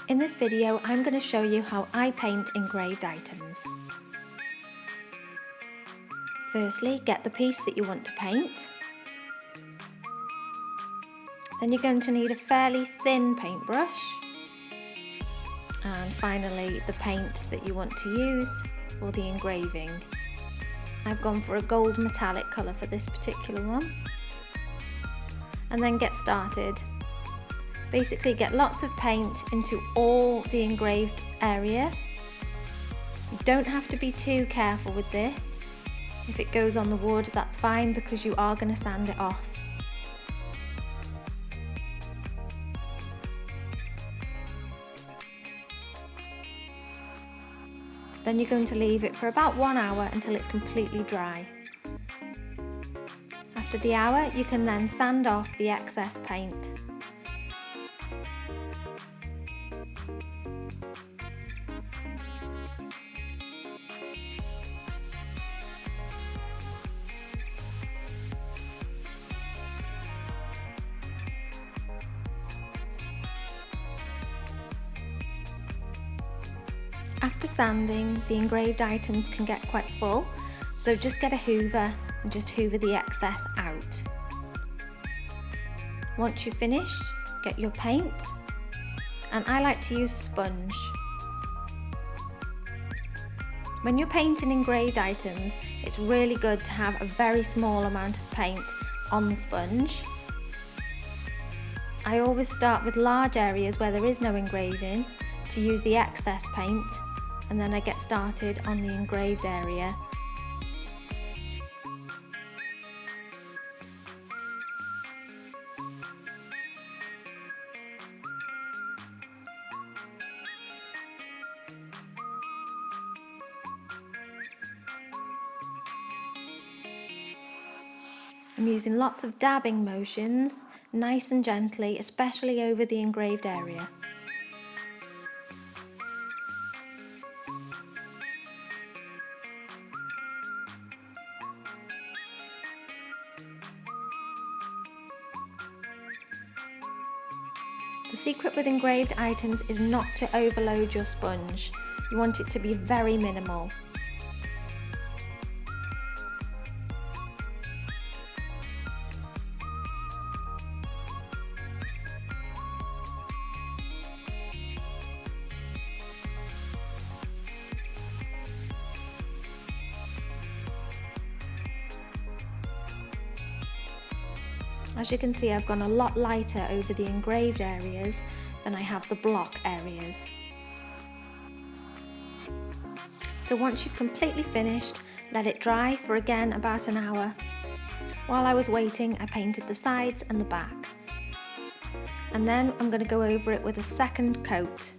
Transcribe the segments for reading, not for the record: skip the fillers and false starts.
In this video, I'm going to show you how I paint engraved items. Firstly, get the piece that you want to paint. Then you're going to need a fairly thin paintbrush. And finally, the paint that you want to use for the engraving. I've gone for a gold metallic colour for this particular one. And then get started. Basically get lots of paint into all the engraved area. You don't have to be too careful with this. If it goes on the wood, that's fine because you are going to sand it off. Then you're going to leave it for about 1 hour until it's completely dry. After the hour, you can then sand off the excess paint. After sanding, the engraved items can get quite full, so just get a hoover and just hoover the excess out. Once you've finished, get your paint, and I like to use a sponge. When you're painting engraved items, it's really good to have a very small amount of paint on the sponge. I always start with large areas where there is no engraving to use the excess paint, and then I get started on the engraved area. I'm using lots of dabbing motions, nice and gently, especially over the engraved area. The secret with engraved items is not to overload your sponge. You want it to be very minimal. As you can see, I've gone a lot lighter over the engraved areas than I have the block areas. So once you've completely finished, let it dry for again about an hour. While I was waiting, I painted the sides and the back. And then I'm going to go over it with a second coat.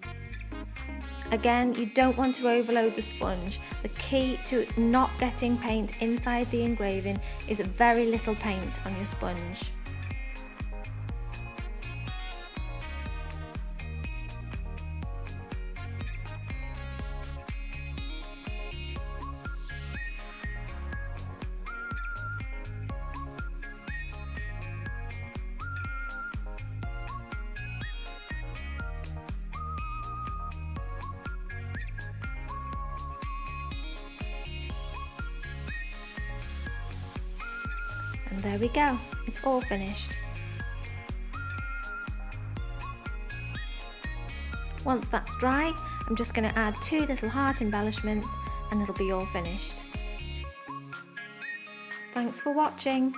Again, you don't want to overload the sponge. The key to not getting paint inside the engraving is very little paint on your sponge. And there we go, it's all finished. Once that's dry, I'm just going to add 2 little heart embellishments and it'll be all finished. Thanks for watching.